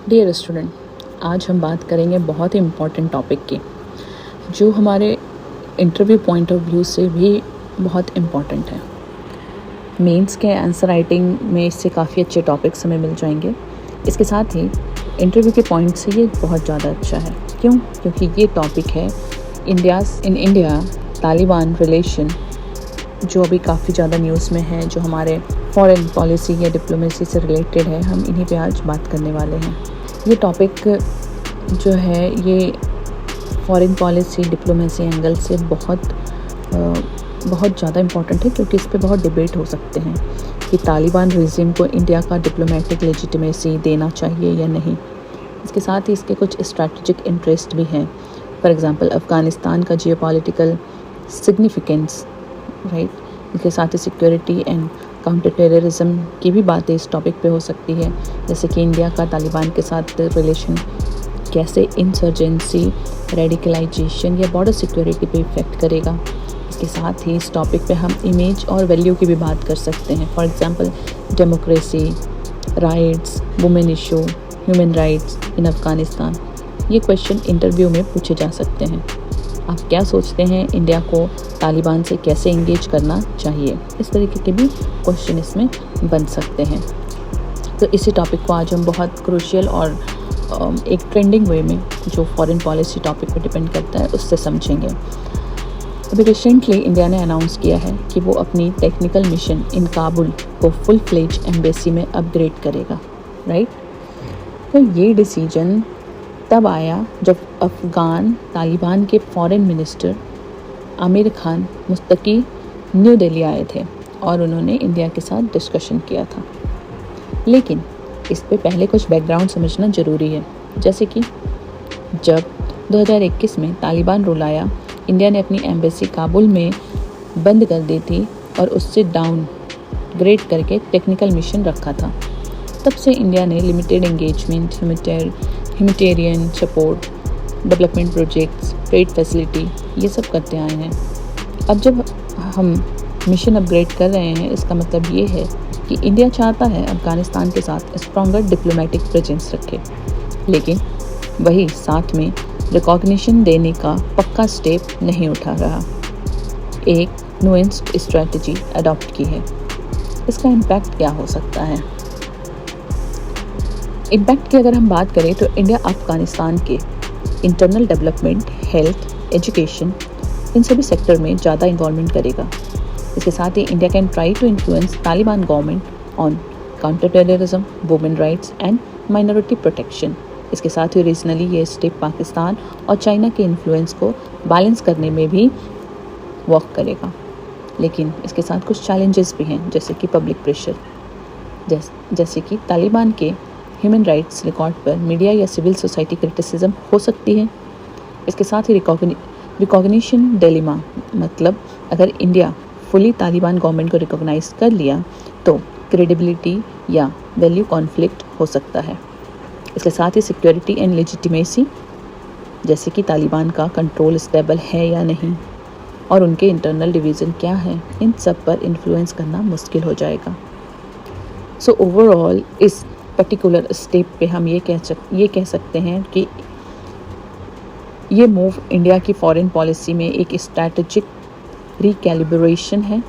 Dear student, आज हम बात करेंगे बहुत ही इम्पॉर्टेंट टॉपिक की, जो हमारे इंटरव्यू पॉइंट ऑफ व्यू से भी बहुत इम्पॉर्टेंट है। मेंस के आंसर राइटिंग में इससे काफ़ी अच्छे टॉपिक्स हमें मिल जाएंगे। इसके साथ ही इंटरव्यू के पॉइंट से ये बहुत ज़्यादा अच्छा है। क्यों? क्योंकि ये टॉपिक है इंडिया तालिबान रिलेशन, जो अभी काफ़ी ज़्यादा न्यूज़ में है, जो हमारे फॉरेन पॉलिसी या डिप्लोमेसी से रिलेटेड है। हम इन्हीं पे आज बात करने वाले हैं। ये टॉपिक जो है ये फॉरेन पॉलिसी डिप्लोमेसी एंगल से बहुत ज़्यादा इम्पॉर्टेंट है, क्योंकि इस पे बहुत डिबेट हो सकते हैं कि तालिबान रिजीम को इंडिया का डिप्लोमेटिक लेजिटिमेसी देना चाहिए या नहीं। इसके साथ ही इसके कुछ स्ट्रैटेजिक इंटरेस्ट भी हैं। फॉर एग्ज़ाम्पल अफ़गानिस्तान का जियोपॉलिटिकल सिग्निफिकेंस, राइट। इसके साथ ही सिक्योरिटी एंड काउंटर टेररिज्म की भी बातें इस टॉपिक पे हो सकती है, जैसे कि इंडिया का तालिबान के साथ रिलेशन कैसे इंसर्जेंसी, रेडिकलाइजेशन या बॉर्डर सिक्योरिटी पे इफ़ेक्ट करेगा। इसके साथ ही इस टॉपिक पे हम इमेज और वैल्यू की भी बात कर सकते हैं। For example democracy, rights, women issue, human rights in Afghanistan. ये क्वेश्चन इंटरव्यू में पूछे जा सकते हैं। आप क्या सोचते हैं, इंडिया को तालिबान से कैसे इंगेज करना चाहिए? इस तरीके के भी क्वेश्चन इसमें बन सकते हैं। तो इसी टॉपिक को आज हम बहुत क्रूशियल और एक ट्रेंडिंग वे में, जो फॉरेन पॉलिसी टॉपिक पर डिपेंड करता है, उससे समझेंगे। अभी रिसेंटली इंडिया ने अनाउंस किया है कि वो अपनी टेक्निकल मिशन इन काबुल को फुल फ्लेज एम्बेसी में अपग्रेड करेगा, राइट। तो ये डिसीजन तब आया जब अफ़गान तालिबान के फॉरेन मिनिस्टर आमिर खान मुस्तकी न्यू दिल्ली आए थे और उन्होंने इंडिया के साथ डिस्कशन किया था। लेकिन इस पे पहले कुछ बैकग्राउंड समझना ज़रूरी है, जैसे कि जब 2021 में तालिबान रूल आया, इंडिया ने अपनी एम्बेसी काबुल में बंद कर दी थी और उससे डाउन ग्रेड करके टेक्निकल मिशन रखा था। तब से इंडिया ने limited engagement, humanitarian support, development projects, trade facility, ये सब करते आए हैं। अब जब हम मिशन अपग्रेड कर रहे हैं, इसका मतलब ये है कि इंडिया चाहता है अफ़गानिस्तान के साथ स्ट्रॉन्गर डिप्लोमेटिक प्रेजेंस रखे, लेकिन वही साथ में रिकॉग्निशन देने का पक्का स्टेप नहीं उठा रहा। एक नुएंस्ड स्ट्रेटजी अडॉप्ट की है। इसका इम्पैक्ट क्या हो सकता है? इम्पैक्ट की अगर हम बात करें तो इंडिया अफ़गानिस्तान के इंटरनल डेवलपमेंट, हेल्थ, एजुकेशन, इन सभी सेक्टर में ज़्यादा इन्वॉल्वमेंट करेगा। इसके साथ ही India can try to influence Taliban government on counter terrorism, women rights and minority protection. इसके साथ ही रीजनली ये स्टेप पाकिस्तान और चाइना के इन्फ्लुएंस को बैलेंस करने में भी वर्क करेगा। लेकिन इसके साथ कुछ चैलेंजेस भी हैं, जैसे कि पब्लिक प्रेशर, जैसे कि तालिबान के ह्यूमन राइट्स रिकॉर्ड पर मीडिया या सिविल सोसाइटी क्रिटिसिज्म हो सकती है। इसके साथ ही रिकॉग्निशन डिलेमा, मतलब अगर इंडिया फुली तालिबान गवर्नमेंट को रिकॉग्नाइज कर लिया तो क्रेडिबिलिटी या वैल्यू कॉन्फ्लिक्ट हो सकता है। इसके साथ ही सिक्योरिटी एंड लेजिटिमेसी, जैसे कि तालिबान का कंट्रोल स्टेबल है या नहीं और उनके इंटरनल डिवीज़न क्या है, इन सब पर इन्फ्लुएंस करना मुश्किल हो जाएगा। सो ओवरऑल इस पर्टिकुलर स्टेप पे हम ये कह सकते हैं कि ये मूव इंडिया की फॉरेन पॉलिसी में एक स्ट्रैटेजिक रिकैलिब्रेशन है।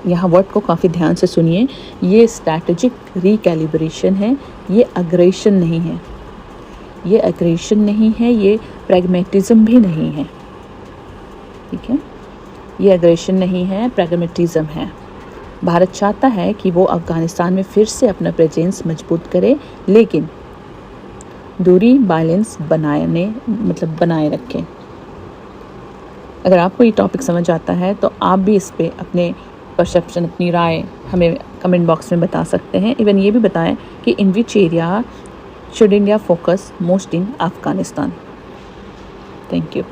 यहाँ वर्ड को काफ़ी ध्यान से सुनिए, ये स्ट्रैटेजिक रिकैलिब्रेशन है, ये अग्रेशन नहीं है। ये अग्रेशन नहीं है, ये प्रैग्मेटिज्म भी नहीं है, ठीक है। ये अग्रेशन नहीं है, प्रैग्मेटिज्म है। भारत चाहता है कि वो अफ़गानिस्तान में फिर से अपना प्रेजेंस मजबूत करे, लेकिन दूरी बैलेंस बनाए रखें। अगर आपको ये टॉपिक समझ आता है तो आप भी इस पे अपने परसेप्शन, अपनी राय हमें कमेंट बॉक्स में बता सकते हैं। इवन ये भी बताएं कि in which area should India focus most in Afghanistan. Thank you.